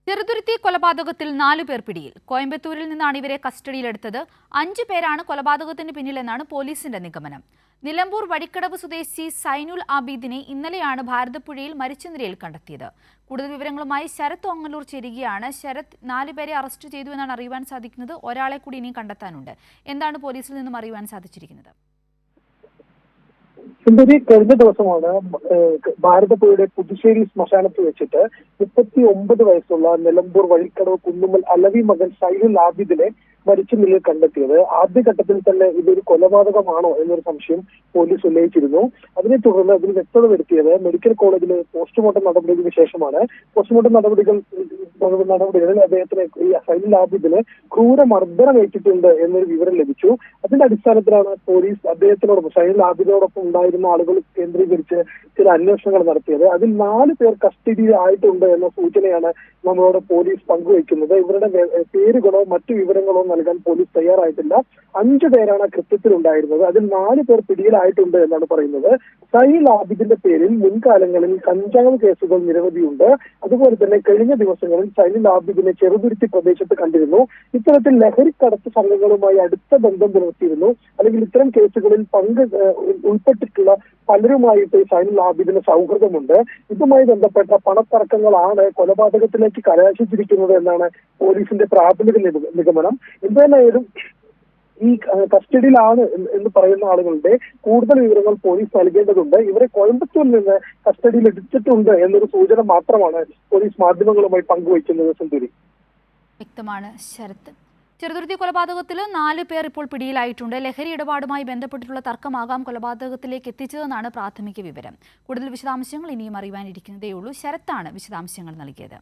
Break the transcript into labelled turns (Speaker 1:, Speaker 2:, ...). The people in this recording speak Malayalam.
Speaker 1: ചെറുതുരുത്തി കൊലപാതകത്തിൽ 4 പേർ പിടിയിൽ. കോയമ്പത്തൂരിൽ നിന്നാണ് ഇവരെ കസ്റ്റഡിയിലെടുത്തത്. 5 പേരാണ് കൊലപാതകത്തിന് പിന്നിലെന്നാണ് പോലീസിന്റെ നിഗമനം. നിലമ്പൂർ വഴിക്കടവ് സ്വദേശി സൈനുൽ ആബിദിനെ ഇന്നലെയാണ് ഭാരതപ്പുഴയിൽ മരിച്ച നിലയിൽ കണ്ടെത്തിയത്. കൂടുതൽ വിവരങ്ങളുമായി ശരത് ഓങ്ങല്ലൂർ ചേരുകയാണ്. ശരത്, 4 പേരെ അറസ്റ്റ് ചെയ്തു എന്നാണ് അറിയുവാൻ സാധിക്കുന്നത്. ഒരാളെ കൂടി ഇനിയും കണ്ടെത്താനുണ്ട്. എന്താണ് പോലീസിൽ നിന്നും അറിയുവാൻ സാധിച്ചിരിക്കുന്നത്?
Speaker 2: സുന്ദരി, കഴിഞ്ഞ ദിവസമാണ് ഭാരതപ്പുഴയുടെ പുതുശ്ശേരി ശ്മശാനത്ത് വെച്ചിട്ട് 39 വയസ്സുള്ള നിലമ്പൂർ വഴിക്കടവ് കുന്നുമ്മൽ അലവി മകൻ സൈനുൽ ആബിദിനെ മരിച്ച നിലയിൽ കണ്ടെത്തിയത്. ആദ്യഘട്ടത്തിൽ തന്നെ ഇതൊരു കൊലപാതകമാണോ എന്നൊരു സംശയം പോലീസ് ഉന്നയിച്ചിരുന്നു. അതിനെ തുടർന്ന് അതിന് വ്യക്തത വരുത്തിയത് മെഡിക്കൽ കോളേജിലെ പോസ്റ്റ്മോർട്ടം നടപടിക്ക് ശേഷമാണ്. പോസ്റ്റ്മോർട്ടം നടപടികളിൽ അദ്ദേഹത്തിന് ഈ സൈനുൽ ആബിദിന് ക്രൂരമർദ്ദനം ഏറ്റിട്ടുണ്ട് എന്നൊരു വിവരം ലഭിച്ചു. അതിന്റെ അടിസ്ഥാനത്തിലാണ് പോലീസ് അദ്ദേഹത്തിനോടൊപ്പം സൈനുൽ ആബിദിനോടൊപ്പം ഉണ്ടായിരുന്ന ആളുകൾ കേന്ദ്രീകരിച്ച് ചില അന്വേഷണങ്ങൾ നടത്തിയത്. അതിൽ 4 പേർ കസ്റ്റഡിയിൽ ആയിട്ടുണ്ട് എന്ന സൂചനയാണ് നമ്മളോട് പോലീസ് പങ്കുവയ്ക്കുന്നത്. ഇവരുടെ പേരുകളോ മറ്റു വിവരങ്ങളോ നൽകാൻ പോലീസ് തയ്യാറായിട്ടില്ല. 5 പേരാണ് കൃത്യത്തിലുണ്ടായിരുന്നത്. അതിൽ 4 പേർ പിടിയിലായിട്ടുണ്ട് എന്നാണ് പറയുന്നത്. സൈനുൽ ആബിദിന്റെ പേരിൽ മുൻകാലങ്ങളിൽ കഞ്ചാവ് കേസുകൾ നിരവധിയുണ്ട്. അതുപോലെ തന്നെ കഴിഞ്ഞ ദിവസങ്ങളിൽ സൈനുൽ ആബിദിനെ ചെറുതുരുത്തി പ്രദേശത്ത് കണ്ടിരുന്നു. ഇത്തരത്തിൽ ലഹരിക്കടത്ത് സംഘങ്ങളുമായി അടുത്ത ബന്ധം പുലർത്തിയിരുന്നു. അല്ലെങ്കിൽ ഇത്തരം കേസുകളിൽ ഉൾപ്പെട്ടിട്ടുള്ള പലരുമായിട്ട് സൈനുൽ ആബിദിന് സൗഹൃദമുണ്ട്. ഇതുമായി ബന്ധപ്പെട്ട പണത്തർക്കങ്ങളാണ് കൊലപാതകത്തിലേക്ക് കലാശിച്ചിരിക്കുന്നത് എന്നാണ് പോലീസിന്റെ പ്രാഥമിക നിഗമനം. എന്തായാലും ഈ കസ്റ്റഡിയിലാണ് എന്ന് പറയുന്ന ആളുകളുടെ കൂടുതൽ വിവരങ്ങൾ പോലീസ് നൽകേണ്ടതുണ്ട്. ഇവരെ കോയമ്പത്തൂരിൽ നിന്ന് കസ്റ്റഡിയിൽ എടുത്തിട്ടുണ്ട് എന്നൊരു സൂചന മാത്രമാണ് പോലീസ് മാധ്യമങ്ങളുമായി പങ്കുവയ്ക്കുന്നത്. സുന്ദരി,
Speaker 1: വ്യക്തമാണ് ശരത്. ചെറുതുരുത്തി കൊലപാതകത്തിൽ 4 പേർ ഇപ്പോൾ പിടിയിലായിട്ടുണ്ട്. ലഹരി ഇടപാടുമായി ബന്ധപ്പെട്ടിട്ടുള്ള തർക്കമാകാം കൊലപാതകത്തിലേക്ക് എത്തിച്ചതെന്നാണ് പ്രാഥമിക വിവരം. കൂടുതൽ വിശദാംശങ്ങൾ ഇനിയും അറിയാനിരിക്കുന്നതേയുള്ളൂ. ശരത്താണ് വിശദാംശങ്ങൾ നൽകിയത്.